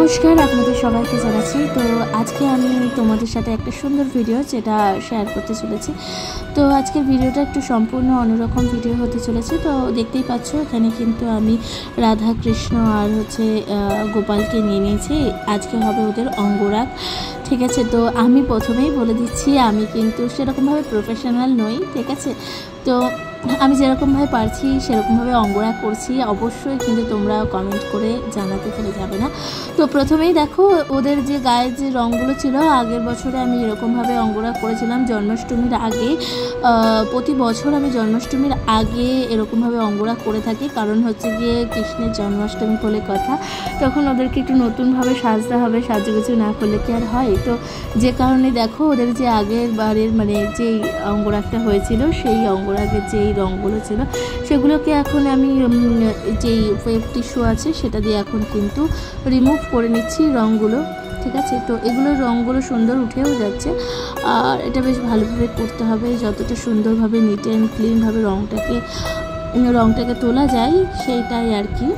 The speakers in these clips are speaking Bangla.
নমস্কার, আপনাদের সবাইকে জানাচ্ছি। তো আজকে আমি তোমাদের সাথে একটা সুন্দর ভিডিও যেটা শেয়ার করতে চলেছি। তো আজকের ভিডিওটা একটু সম্পূর্ণ অন্যরকম ভিডিও হতে চলেছে। তো দেখতেই পাচ্ছ এখানে কিন্তু আমি রাধা কৃষ্ণ আর গোপালকে নিয়ে নিয়েছি। আজকে হবে ওদের অঙ্গরাগ, ঠিক আছে। তো আমি প্রথমেই বলে দিচ্ছি আমি কিন্তু সেরকমভাবে প্রফেশনাল নই, ঠিক আছে। তো আমি যেরকমভাবে পারছি সেরকমভাবে অঙ্গরাগ করছি। অবশ্যই কিন্তু তোমরা কমেন্ট করে জানাতে ভুলে যাবে না। তো প্রথমেই দেখো ওদের যে গায়ের যে রঙগুলো ছিল, আগের বছরে আমি এরকমভাবে অঙ্গরাগ করেছিলাম জন্মাষ্টমীর আগে। প্রতি বছর আমি জন্মাষ্টমীর আগে এরকমভাবে অঙ্গরাগ করে থাকি, কারণ হচ্ছে গিয়ে কৃষ্ণের জন্মাষ্টমী বলে কথা। তখন ওদেরকে একটু নতুনভাবে সাজতে হবে, সাজুগুজু না করলে কি আর হয়। তো যে কারণে দেখো ওদের যে আগের বারের যেই অঙ্গরাগটা হয়েছিল, সেই অঙ্গরাগের যেই রঙগুলো ছিল সেগুলোকে এখন আমি যেই ওয়েব টিস্যু আছে সেটা দিয়ে এখন কিন্তু রিমুভ করে নিচ্ছি রঙগুলো, ঠিক আছে। তো এগুলোর রঙগুলো সুন্দর উঠেও যাচ্ছে, আর এটা বেশ ভালোভাবে করতে হবে। যতটা সুন্দরভাবে নিট অ্যান্ড ক্লিনভাবে রঙটাকে তোলা যায় সেইটাই আর কি।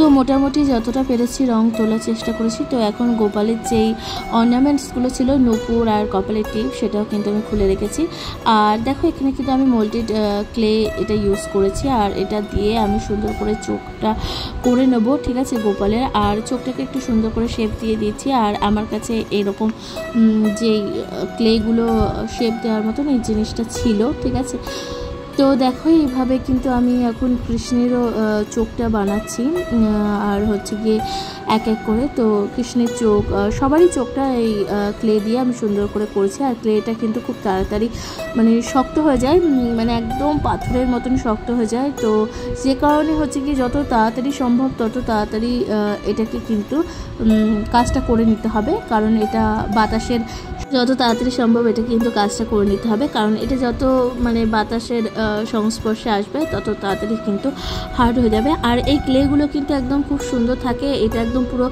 তো মোটামুটি যতটা পেরেছি রং তোলার চেষ্টা করেছি। তো এখন গোপালের যেই অর্নামেন্টসগুলো ছিল, নূপুর আর কপালের টিপ, সেটাও কিন্তু আমি খুলে রেখেছি। আর দেখো এখানে কিন্তু আমি মোল্টেড ক্লে এটা ইউজ করেছি, আর এটা দিয়ে আমি সুন্দর করে চোখটা করে নেব, ঠিক আছে, গোপালের। আর চোখটাকে একটু সুন্দর করে শেপ দিয়ে দিচ্ছি। আর আমার কাছে এরকম যেই ক্লেগুলো শেপ দেওয়ার মতন এই জিনিসটা ছিল, ঠিক আছে। তো দেখো এইভাবে কিন্তু আমি এখন কৃষ্ণেরও চোখটা বানাচ্ছি, আর হচ্ছে গিয়ে এক এক করে। তো কৃষ্ণের চোখ, সবারই চোখটা এই ক্লে দিয়ে আমি সুন্দর করে করেছি। আর ক্লেটা কিন্তু খুব তাড়াতাড়ি শক্ত হয়ে যায়, একদম পাথরের মতন শক্ত হয়ে যায়। তো যে কারণে হচ্ছে কি যত তাড়াতাড়ি সম্ভব তত তাড়াতাড়ি এটাকে কিন্তু কাজটা করে নিতে হবে, কারণ এটা বাতাসের যত তাড়াতাড়ি সম্ভব এটা কিন্তু কাজটা করে নিতে হবে, কারণ এটা যত বাতাসের সংস্পর্শে আসবে তত তাড়াতাড়ি কিন্তু হার্ড হয়ে যাবে। আর এই ক্লেগুলো কিন্তু একদম খুব সুন্দর থাকে, এটা একদম পুরো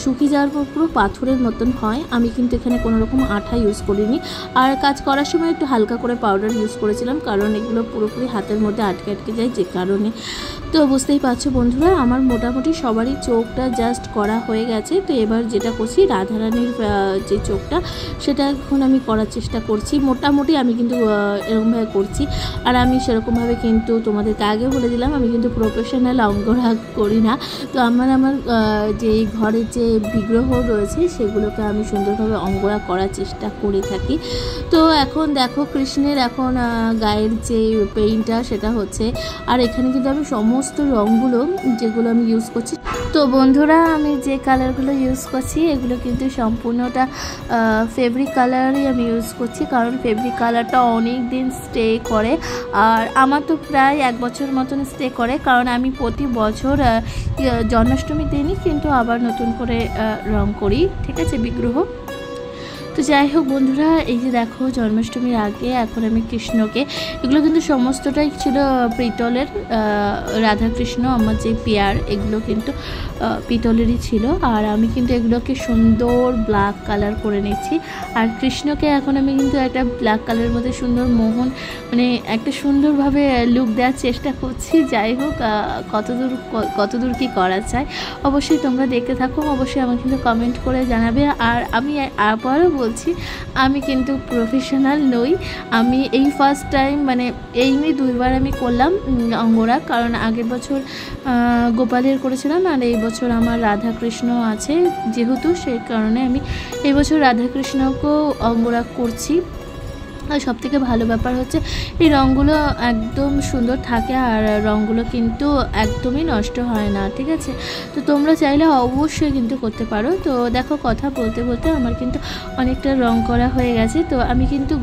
শুকিয়ে যাওয়ার পর পুরো পাথরের মতন হয়। আমি কিন্তু এখানে কোনো রকম আঠা ইউজ করিনি, আর কাজ করার সময় একটু হালকা করে পাউডার ইউজ করেছিলাম, কারণ এগুলো পুরোপুরি হাতের মধ্যে আটকে যায় যে কারণে। তো বুঝতেই পারছো বন্ধুরা, আমার মোটামুটি সবারই চোখটা জাস্ট করা হয়ে গেছে। তো এবার যেটা করছি, রাধারানীর যে চোখটা সেটা এখন আমি করার চেষ্টা করছি। মোটামুটি আমি কিন্তু এরকমভাবে করছি, আর আমি সেরকমভাবে কিন্তু তোমাদেরকে আগে বলে দিলাম আমি কিন্তু প্রফেশনাল অঙ্গরাগ করি না। তো আমার যে ঘরের যে বিগ্রহ রয়েছে সেগুলোকে আমি সুন্দরভাবে অঙ্গরাগ করার চেষ্টা করে থাকি। তো এখন দেখো কৃষ্ণের এখন গায়ের যে পেইন্টটা সেটা হচ্ছে, আর এখানে কিন্তু আমি সমস্ত রঙগুলো যেগুলো আমি ইউজ করছি। তো বন্ধুরা, আমি যে কালারগুলো ইউজ করছি এগুলো কিন্তু সম্পূর্ণটা ফেব্রিক কালারই আমি ইউজ করছি, কারণ ফেব্রিক কালারটা অনেক দিন স্টে করে। আর আমার তো প্রায় 1 বছর মতন স্টে করে, কারণ আমি প্রতি বছর জন্মাষ্টমীর দিনই কিন্তু আবার নতুন করে রং করি, ঠিক আছে, বিগ্রহ। তো যাই হোক বন্ধুরা, এই যে দেখো জন্মাষ্টমীর আগে এখন আমি কৃষ্ণকে, এগুলো কিন্তু সমস্তটাই ছিল পিতলের, রাধাকৃষ্ণ আমার যে পেয়ার এগুলো কিন্তু পিতলেরই ছিল। আর আমি কিন্তু এগুলোকে সুন্দর ব্ল্যাক কালার করে নিচ্ছি। আর কৃষ্ণকে এখন আমি কিন্তু একটা ব্ল্যাক কালারের মধ্যে সুন্দর মোহন, মানে একটা সুন্দরভাবে লুক দেওয়ার চেষ্টা করছি। যাই হোক কতদূর কি করা যায় অবশ্যই তোমরা দেখতে থাকো, অবশ্যই আমাকে কিন্তু কমেন্ট করে জানাবে। আর আমি আবারও বলছি, আমি কিন্তু প্রফেশনাল নই, আমি এই ফার্স্ট টাইম, মানে এই নিয়ে 2বার আমি করলাম অঙ্গরা, কারণ আগের বছর গোপালের করেছিলাম আর এই বছর আমার রাধাকৃষ্ণ আছে যেহেতু, সেই কারণে আমি এই বছর রাধাকৃষ্ণকেও অঙ্গরাগ করছি। আর সবথেকে ভালো ব্যাপার হচ্ছে এই রঙগুলো একদম সুন্দর থাকে আর রঙগুলো কিন্তু একদমই নষ্ট হয় না, ঠিক আছে। তো তোমরা চাইলে অবশ্যই কিন্তু করতে পারো। তো দেখো কথা বলতে বলতে আমার কিন্তু অনেকটা রং করা হয়ে গেছে। তো আমি কিন্তু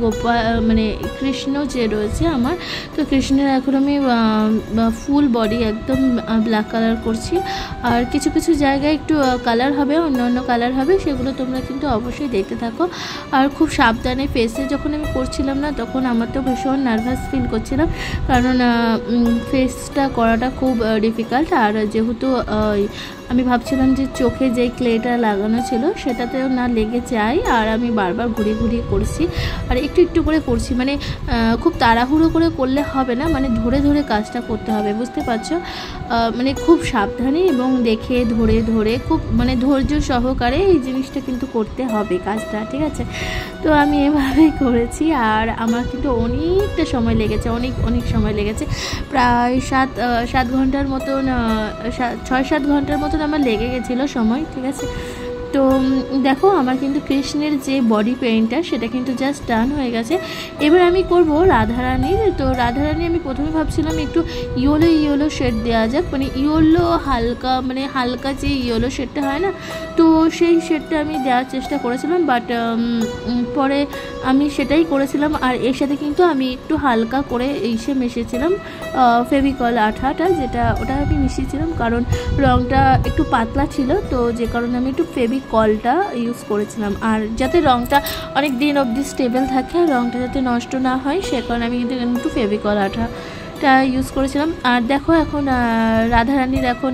মানে কৃষ্ণ যে রয়েছে আমার, তো কৃষ্ণের এখন আমি ফুল বডি একদম ব্ল্যাক কালার করছি। আর কিছু কিছু জায়গায় একটু কালার হবে, অন্য অন্য কালার হবে, সেগুলো তোমরা কিন্তু অবশ্যই দেখতে থাকো। আর খুব সাবধানে, ফেসে যখন আমি ছিলাম না তখন আমার তো ভীষণ নার্ভাস ফিল করছিলাম, কারণ ফেসটা করাটা খুব ডিফিকাল্ট। আর যেহেতু আমি ভাবছিলাম যে চোখে যেই ক্লেটা লাগানো ছিল সেটাতেও না লেগে যায়, আর আমি বারবার ঘুরিয়ে ঘুরিয়ে করছি আর একটু একটু করে করছি, মানে খুব তাড়াহুড়ো করে করলে হবে না, মানে ধরে ধরে কাজটা করতে হবে, বুঝতে পারছো। মানে খুব সাবধানে এবং দেখে ধরে ধরে খুব মানে ধৈর্য সহকারে এই জিনিসটা কিন্তু করতে হবে কাজটা, ঠিক আছে। তো আমি এভাবেই করেছি আর আমার কিন্তু অনেকটা সময় লেগেছে, অনেক সময় লেগেছে, প্রায় 7 ঘন্টার মতন, 6-7 ঘন্টার মতন আমার লেগে গেছিলো সময়, ঠিক আছে। তো দেখো আমার কিন্তু কৃষ্ণের যে বডি পেইন্টটা সেটা কিন্তু জাস্ট ডান হয়ে গেছে। এবার আমি করব রাধারানীর। তো রাধারানী আমি প্রথমে ভাবছিলাম একটু ইয়েলো শেড দেওয়া যাক, মানে ইয়েলো হালকা, মানে হালকা যে ইয়েলো শেডটা হয় না, তো সেই শেডটা আমি দেওয়ার চেষ্টা করেছিলাম, বাট পরে আমি সেটাই করেছিলাম। আর এর সাথে কিন্তু আমি একটু হালকা করে মিশিয়েছিলাম ফেভিকল আঠাটা, যেটা ওটা আমি মিশিয়েছিলাম কারণ রঙটা একটু পাতলা ছিল, তো যে কারণে আমি একটু ফেভিকলটা ইউজ করেছিলাম। আর যাতে রঙটা অনেক দিন অবধি স্টেবল থাকে, রঙটা যাতে নষ্ট না হয়, সে কারণে আমি কিন্তু একটু ফেভিকল আঠাটা ইউজ করেছিলাম। আর দেখো এখন রাধারানীর এখন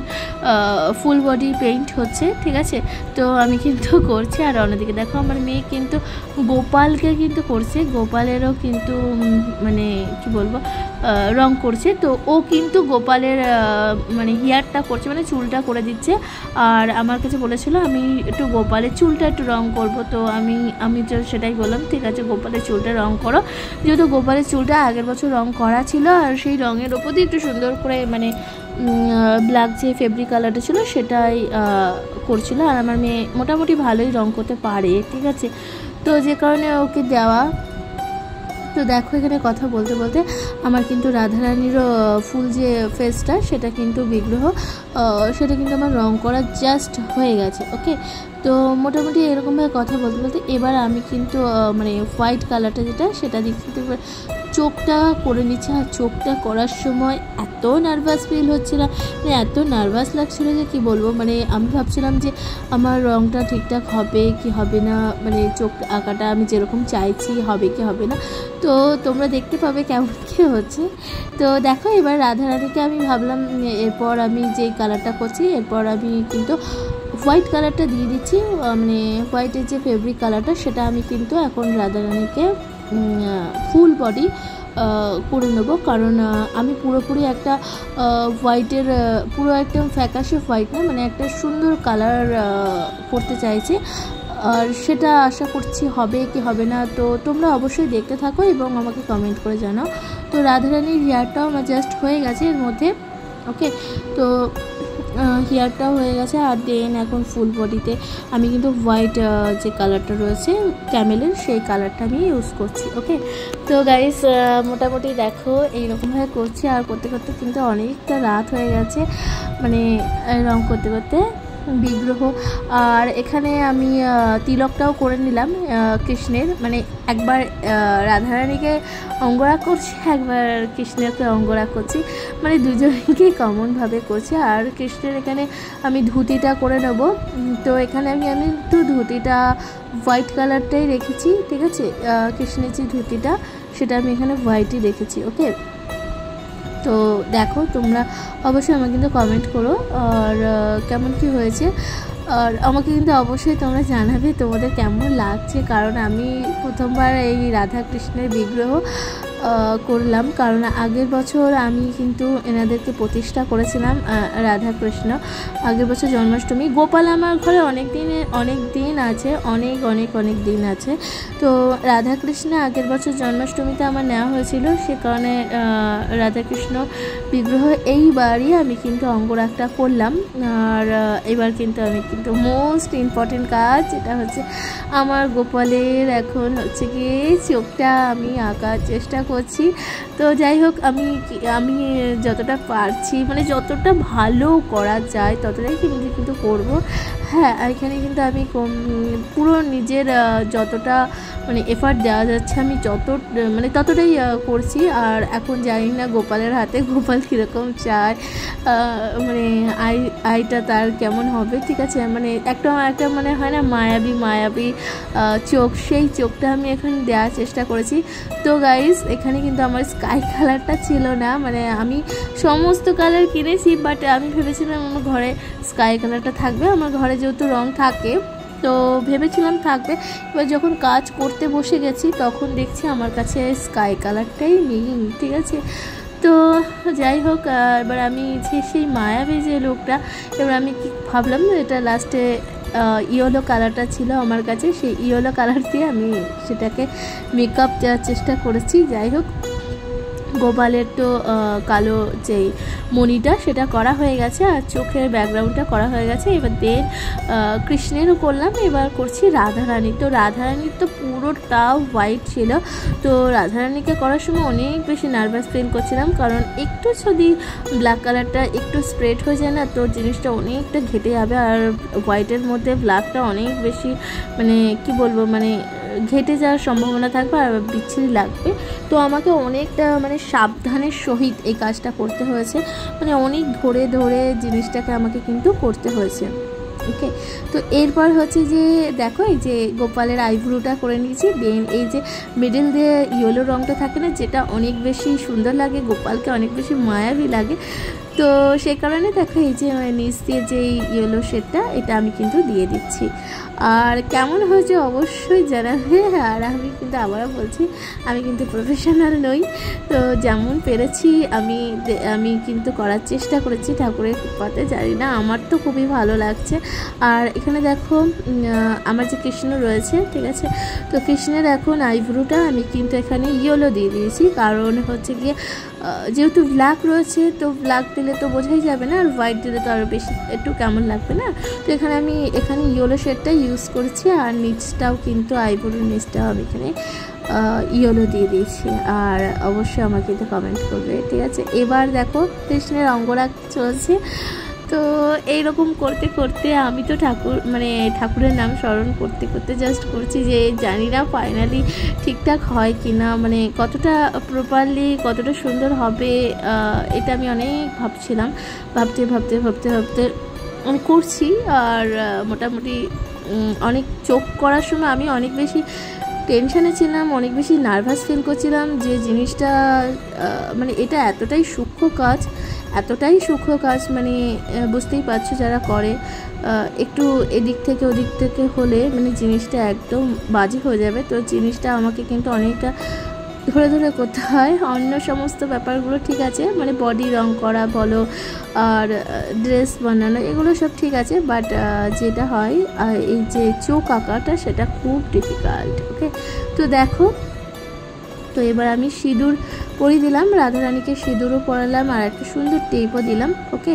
ফুল বডি পেইন্ট হচ্ছে, ঠিক আছে। তো আমি কিন্তু করছি, আর অন্যদিকে দেখো আমার মেয়ে কিন্তু গোপালকে কিন্তু করছে, গোপালেরও কিন্তু মানে কি বলবো রং করছে। তো ও কিন্তু গোপালের মানে হেয়ারটা করছে, মানে চুলটা করে দিচ্ছে। আর আমার কাছে বলেছিল আমি একটু গোপালের চুলটা একটু রং করব, তো আমি তো সেটাই বললাম, ঠিক আছে গোপালের চুলটা রং করো, যেহেতু গোপালের চুলটা আগের বছর রং করা ছিল, আর সেই রঙের ওপর দিয়ে একটু সুন্দর করে মানে ব্ল্যাক যে ফেব্রিক কালারটা ছিল সেটাই করছিল। আর আমার মেয়ে মোটামুটি ভালোই রং করতে পারে, ঠিক আছে, তো যে কারণে ওকে দেওয়া। তো দেখো এখানে কথা বলতে বলতে আমার কিন্তু রাধারানীরও ফুল যে ফেসটা সেটা কিন্তু বিগ্রহ, সেটা কিন্তু আমার রং করা জাস্ট হয়ে গেছে, ওকে। তো মোটামুটি এরকমভাবে কথা বলতে বলতে এবার আমি কিন্তু মানে হোয়াইট কালারটা যেটা সেটা দেখতে চোখটা করে নিচ্ছে। আর চোখটা করার সময় এত নার্ভাস ফিল হচ্ছিল, মানে এত নার্ভাস লাগছিল যে কি বলবো, মানে আমি ভাবছিলাম যে আমার রঙটা ঠিকঠাক হবে কি হবে না, মানে চোখ আঁকাটা আমি যেরকম চাইছি হবে কি হবে না। তো তোমরা দেখতে পাবে কেমন কী হচ্ছে। তো দেখো এবার রাধারানীকে আমি ভাবলাম এরপর আমি যে কালারটা করছি এরপর আমি কিন্তু হোয়াইট কালারটা দিয়ে দিচ্ছি, মানে হোয়াইটের যে ফেব্রিক কালারটা সেটা আমি কিন্তু এখন রাধারানীকে ফুল বডি করে নেবো, কারণ আমি পুরোপুরি একটা হোয়াইটের পুরো একদম ফ্যাকাশে হোয়াইট না, মানে একটা সুন্দর কালার করতে চাইছি। আর সেটা আশা করছি হবে কি হবে না, তো তোমরা অবশ্যই দেখতে থাকো এবং আমাকে কমেন্ট করে জানাও। তো রাধারানীর হেয়ারটাও আমার জাস্ট হয়ে গেছে এর মধ্যে, ওকে। তো হেয়ারটাও হয়ে গেছে, আর দেন এখন ফুল বডিতে আমি কিন্তু হোয়াইট যে কালারটা রয়েছে ক্যামেলের সেই কালারটা আমি ইউজ করছি, ওকে। তো গাইস মোটামুটি দেখো এইরকমভাবে করছি, আর করতে করতে কিন্তু অনেকটা রাত হয়ে গেছে, মানে রং করতে করতে। বিগ্রহ। আর এখানে আমি তিলকটাও করে নিলাম কৃষ্ণের, মানে একবার রাধারানীকে অঙ্গরাগ করছি, একবার কৃষ্ণকে অঙ্গরাগ করছি, মানে দুজনকে কমনভাবে করছি। আর কৃষ্ণের এখানে আমি ধুতিটা করে নেব। তো এখানে আমি একটু ধুতিটা হোয়াইট কালারটাই রেখেছি, ঠিক আছে। কৃষ্ণের যে ধুতিটা সেটা আমি এখানে হোয়াইটই রেখেছি, ওকে। তো দেখো তোমরা অবশ্যই আমাকে কিন্তু কমেন্ট করো আর কেমন কি হয়েছে, আর আমাকে কিন্তু অবশ্যই তোমরা জানাবে তোমাদের কেমন লাগছে, কারণ আমি প্রথমবার এই রাধা কৃষ্ণের বিগ্রহ করলাম, কারণ আগের বছর আমি কিন্তু এনাদেরকে প্রতিষ্ঠা করেছিলাম, রাধা কৃষ্ণ। আগের বছর জন্মাষ্টমী, গোপাল আমার ঘরে অনেক দিন আছে, অনেক দিন আছে। তো রাধা কৃষ্ণ আগের বছর জন্মাষ্টমীতে আমার নেওয়া হয়েছিল, সে কারণে রাধাকৃষ্ণ বিগ্রহ এইবারই আমি কিন্তু অঙ্গরাগটা করলাম। আর এবার কিন্তু আমি কিন্তু মোস্ট ইম্পর্টেন্ট কাজ, যেটা হচ্ছে আমার গোপালের এখন হচ্ছে কি চোখটা আমি আঁকার চেষ্টা করছি। তো যাই হোক, আমি যতটা পারছি, মানে যতটা ভালো করা যায় ততটাই কিন্তু করব। হ্যাঁ, এখানে কিন্তু আমি পুরো নিজের যতটা মানে এফার্ট দেওয়া যাচ্ছে আমি ততটাই করছি। আর এখন জানি না গোপালের হাতে গোপাল কীরকম চায়, মানে আইটা তার কেমন হবে, ঠিক আছে। মানে একটা মানে হয় না মায়াবী চোখ, সেই চোখটা আমি এখন দেওয়ার চেষ্টা করেছি। তো গাইস, এখানে কিন্তু আমার স্কাই কালারটা ছিল না, মানে আমি সমস্ত কালার কিনেছি, বাট আমি ভেবেছিলাম আমার ঘরে স্কাই কালারটা থাকবে, আমার ঘরে যেহেতু রং থাকে তো ভেবেছিলাম থাকবে। এবার যখন কাজ করতে বসে গেছি তখন দেখছি আমার কাছে স্কাই কালারটাই নেই, ঠিক আছে। তো যাই হোক, এবার আমি সেই মায়াবী যে লোকটা, এবার আমি কি ভাবলাম, এটা লাস্টে ইয়েলো কালারটা ছিল আমার কাছে, সেই ইয়েলো কালার দিয়ে আমি সেটাকে মেকআপ দেওয়ার চেষ্টা করেছি। যাই হোক, গোপালের তো কালো যেই মণিটা সেটা করা হয়ে গেছে, আর চোখের ব্যাকগ্রাউন্ডটা করা হয়ে গেছে। এবার কৃষ্ণেরও করলাম, এবার করছি রাধারানী। তো রাধারানীর তো পুরোটা হোয়াইট ছিল, তো রাধারানীকে করার সময় অনেক বেশি নার্ভাস ফিল করছিলাম, কারণ একটু যদি ব্ল্যাক কালারটা একটু স্প্রেড হয়ে যায় না, তো জিনিসটা অনেকটা ঘেটে যাবে, আর হোয়াইটের মধ্যে ব্ল্যাকটা অনেক বেশি মানে কি বলবো, মানে ঘেটে যাওয়ার সম্ভাবনা থাকবে আর বিচ্ছিরি লাগবে। তো আমাকে অনেকটা মানে সাবধানের সহিত এই কাজটা করতে হয়েছে, মানে অনেক ধরে জিনিসটাকে আমাকে কিন্তু করতে হয়েছে, ওকে। তো এরপর হচ্ছে যে দেখো, এই যে গোপালের আইব্রোটা করে নিয়েছি, দেন এই যে মিডল দিয়ে ইয়েলো রঙটা থাকে না, যেটা অনেক বেশি সুন্দর লাগে, গোপালকে অনেক বেশি মায়াবী লাগে। তো সেই কারণে দেখো, এই যে নিচ দিয়ে যে ইয়েলো শেডটা, এটা আমি কিন্তু দিয়ে দিচ্ছি। আর কেমন হয়েছে অবশ্যই জানাবে। আর আমি কিন্তু আবারও বলছি, আমি কিন্তু প্রফেশনাল নই, তো যেমন পেরেছি আমি কিন্তু করার চেষ্টা করেছি ঠাকুরের কৃপাতে, জানি না, আমার তো খুবই ভালো লাগছে। আর এখানে দেখো আমার যে কৃষ্ণ রয়েছে, ঠিক আছে, তো কৃষ্ণের এখন আইব্রোটা আমি কিন্তু এখানে ইয়েলো দিয়ে দিয়েছি, কারণ হচ্ছে গিয়ে যেহেতু ব্ল্যাক রয়েছে, তো ব্ল্যাক দিলে তো বোঝাই যাবে না, আর হোয়াইট দিলে তো আরও বেশি একটু কেমন লাগবে না। তো এখানে ইয়েলো শেডটা ইউজ করছি, আর নিচটাও কিন্তু আইব্রোর নিচটাও আমি এখানে ইয়েলো দিয়ে দিয়েছি। আর অবশ্যই আমাকে কিন্তু কমেন্ট করবে, ঠিক আছে। এবার দেখো কৃষ্ণের অঙ্গরাগ চলছে। তো এইরকম করতে করতে আমি তো ঠাকুরের নাম স্মরণ করতে করতে জাস্ট করছি, যে জানি না ফাইনালি ঠিকঠাক হয় কি না, মানে কতটা প্রপারলি কতটা সুন্দর হবে, এটা আমি অনেক ভাবছিলাম, ভাবতে আমি করছি। আর মোটামুটি অনেক চোখ করার সময় আমি অনেক বেশি টেনশানে ছিলাম, অনেক বেশি নার্ভাস ফিল করছিলাম, যে জিনিসটা মানে এটা এতটাই সূক্ষ্ম কাজ, মানে বুঝতেই পারছো যারা করে, একটু এদিক থেকে ওদিক থেকে হলে মানে জিনিসটা একদম বাজে হয়ে যাবে। তো জিনিসটা আমাকে কিন্তু অনেকটা ধরে করতে হয়। অন্য সমস্ত ব্যাপারগুলো ঠিক আছে, মানে বডি রং করা বলো আর ড্রেস বানানো এগুলো সব ঠিক আছে, বাট যেটা হয় এই যে চোখ আঁকাটা সেটা খুব ডিফিকাল্ট, ওকে। তো দেখো, তো এবার আমি সিঁদুর পরিয়ে দিলাম, রাধারানীকে সিঁদুরও পরালাম, আর একটা সুন্দর টেপও দিলাম, ওকে।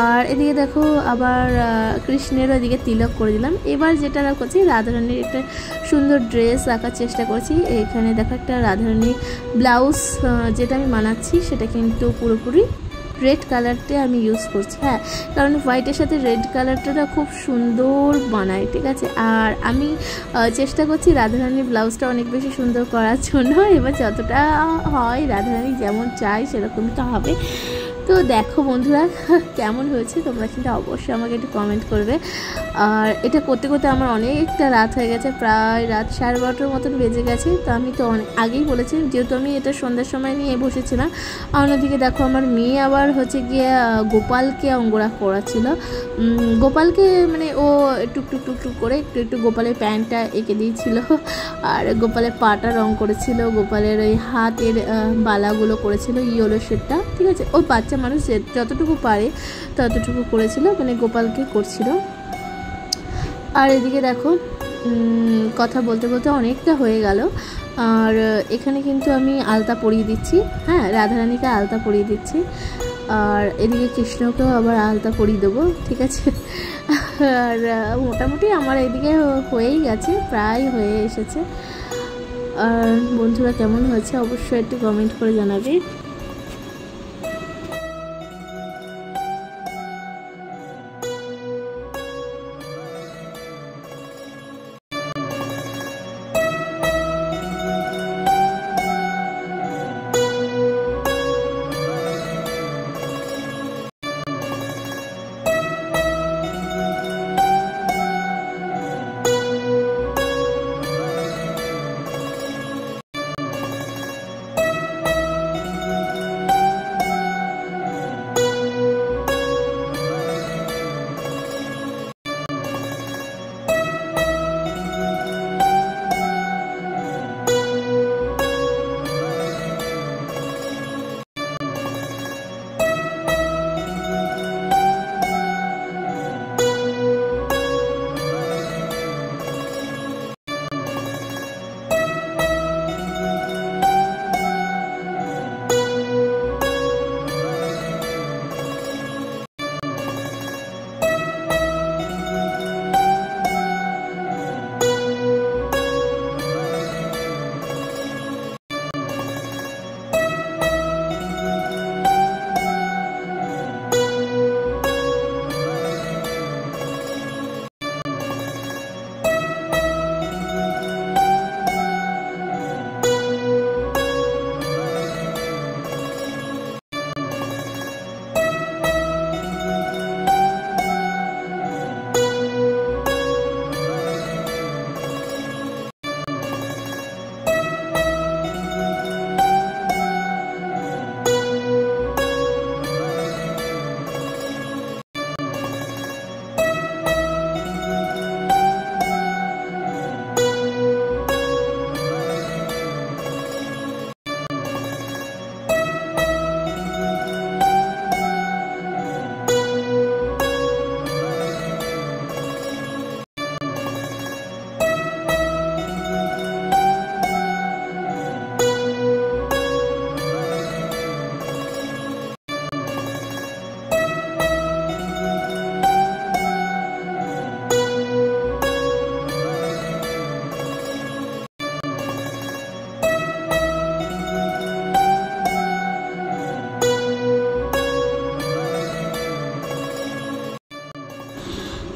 আর এদিকে দেখো আবার কৃষ্ণেরও এদিকে তিলক করে দিলাম। এবার যেটা করছি, রাধারানীর একটা সুন্দর ড্রেস আঁকার চেষ্টা করছি। এখানে দেখো একটা রাধারানীর ব্লাউজ যেটা আমি বানাচ্ছি, সেটা কিন্তু পুরোপুরি রেড কালারটা আমি ইউজ করছি। হ্যাঁ, কারণ হোয়াইটের সাথে রেড কালারটা খুব সুন্দর বানায়, ঠিক আছে। আর আমি চেষ্টা করছি রাধারানীর ব্লাউজটা অনেক বেশি সুন্দর করার জন্য। এবার যতটা হয় রাধারানী যেমন চাই সেরকমই তো হবে। তো দেখো বন্ধুরা কেমন হয়েছে তোমরা কিন্তু অবশ্যই আমাকে একটু কমেন্ট করবে। আর এটা করতে করতে আমার অনেকটা রাত হয়ে গেছে, প্রায় রাত 12:30 মতন বেজে গেছে। তো আমি তো অনেক আগেই বলেছি, যেহেতু আমি এটা সন্ধ্যার সময় নিয়ে বসেছিলাম। আর অন্যদিকে দেখো আমার মেয়ে আবার হচ্ছে গিয়ে গোপালকে অঙ্গরা করাচ্ছিল। গোপালকে মানে ও টুকটুক টুকটুক করে একটু একটু গোপালের প্যান্টটা এঁকে দিয়েছিল, আর গোপালের পাটা রং করেছিল, গোপালের ওই হাতের বালাগুলো করেছিল, ইয়েলো শেডটা, ঠিক আছে। ওই বাচ্চা মানুষ যতটুকু পারে ততটুকু করেছিল, মানে গোপালকে করছিল। আর এদিকে দেখো কথা বলতে বলতে অনেকটা হয়ে গেল। আর এখানে কিন্তু আমি আলতা পরিয়ে দিচ্ছি, হ্যাঁ, রাধারানীকে আলতা পরিয়ে দিচ্ছি। আর এদিকে কৃষ্ণকেও আবার আলতা পরিয়ে দেবো, ঠিক আছে। আর মোটামুটি আমার এদিকে হয়েই গেছে, প্রায় হয়ে এসেছে। আর বন্ধুরা কেমন হয়েছে অবশ্যই একটু কমেন্ট করে জানাবে।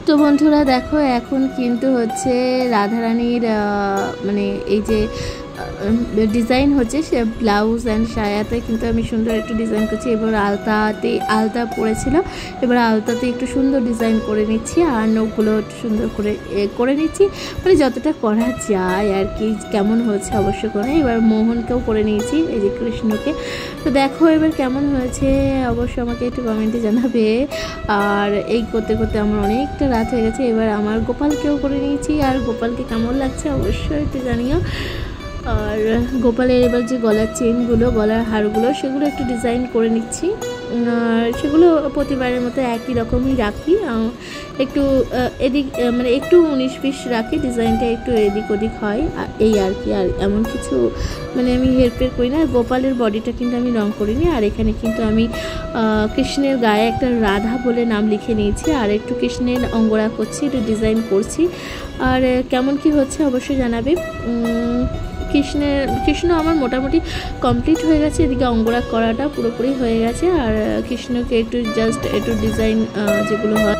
তো বন্ধুরা দেখো এখন কিন্তু হচ্ছে রাধারানীর মানে এই যে ডিজাইন হচ্ছে সে ব্লাউজ অ্যান্ড সায়াতে কিন্তু আমি সুন্দর একটু ডিজাইন করছি। এবার আলতা পড়েছিল, এবার আলতাতে একটু সুন্দর ডিজাইন করে নিচ্ছি, আর নখগুলো একটু সুন্দর করে নিচ্ছি, মানে যতটা করা যায় আর কি। কেমন হয়েছে অবশ্যই করে। এবার মোহনকেও করে নিয়েছি, এই যে কৃষ্ণকে। তো দেখো এবার কেমন হয়েছে অবশ্যই আমাকে একটু কমেন্টে জানাবে। আর এই করতে করতে আমার অনেকটা রাত হয়ে গেছে। এবার আমার গোপালকেও করে নিয়েছি, আর গোপালকে কেমন লাগছে অবশ্যই একটু জানিও। আর গোপালের এবার যে গলার চেনগুলো, গলার হারগুলো, সেগুলো একটু ডিজাইন করে নিচ্ছি। আর সেগুলো প্রতিবারের মতো একই রকমই রাখি, একটু এদিক মানে একটু 19-20 রাখি, ডিজাইনটা একটু এদিক ওদিক হয় এই আর কি। আর এমন কিছু মানে আমি হেরফের করি না। গোপালের বডিটা কিন্তু আমি রং করিনি। আর এখানে কিন্তু আমি কৃষ্ণের গায়ে একটা রাধা বলে নাম লিখে নিয়েছি, আর একটু কৃষ্ণের অঙ্গরা করছি, একটু ডিজাইন করছি। আর কেমন কি হচ্ছে অবশ্যই জানাবে। কৃষ্ণ আমার মোটামুটি কমপ্লিট হয়ে গেছে। এদিকে অঙ্গরাগ করাটা পুরোপুরি হয়ে গেছে, আর কৃষ্ণকে একটু জাস্ট একটু ডিজাইন যেগুলো হয়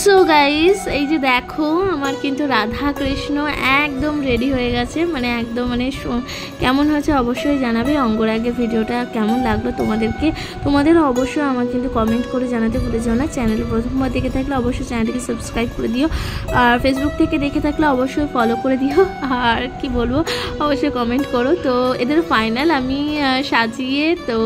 সো গাইস, এই যে দেখো আমার কিন্তু রাধা কৃষ্ণ একদম রেডি হয়ে গেছে, মানে একদম মানে কেমন হয়েছে অবশ্যই জানাবে। অঙ্গরাগের ভিডিওটা কেমন লাগলো তোমাদেরও অবশ্যই আমার কিন্তু কমেন্ট করে জানাতে ভুলে যাও না। চ্যানেলে প্রথমবার দেখে থাকলে অবশ্যই চ্যানেলটিকে সাবস্ক্রাইব করে দিও, আর ফেসবুক থেকে দেখে থাকলে অবশ্যই ফলো করে দিও, আর কি বলবো অবশ্যই কমেন্ট করো। তো এদের ফাইনাল আমি সাজিয়ে তো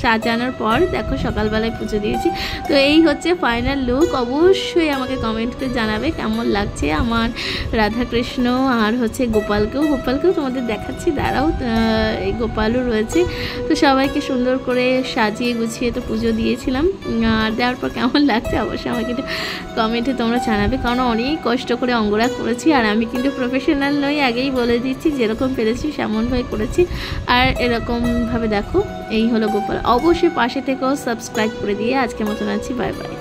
সাজানোর পর দেখো সকালবেলায় পুজো দিয়েছি, তো এই হচ্ছে ফাইনাল লুক। অবশ্যই অবশ্যই আমাকে কমেন্ট করে জানাবে কেমন লাগছে আমার রাধাকৃষ্ণ আর হচ্ছে গোপালকেও তোমাদের দেখাচ্ছি, দাঁড়াও। এই গোপালও রয়েছে। তো সবাইকে সুন্দর করে সাজিয়ে গুছিয়ে তো পুজো দিয়েছিলাম, আর দেওয়ার পর কেমন লাগছে অবশ্যই আমাকে একটু কমেন্টে তোমরা জানাবে, কারণ অনেক কষ্ট করে অঙ্গরাগ করেছি। আর আমি কিন্তু প্রফেশনাল নই, আগেই বলে দিচ্ছি, যেরকম পেরেছি সেমনভাবে করেছি। আর এরকমভাবে দেখো, এই হলো গোপাল। অবশ্যই পাশে থেকেও সাবস্ক্রাইব করে দিয়ে আজকের মতন আছি, বাই বাই।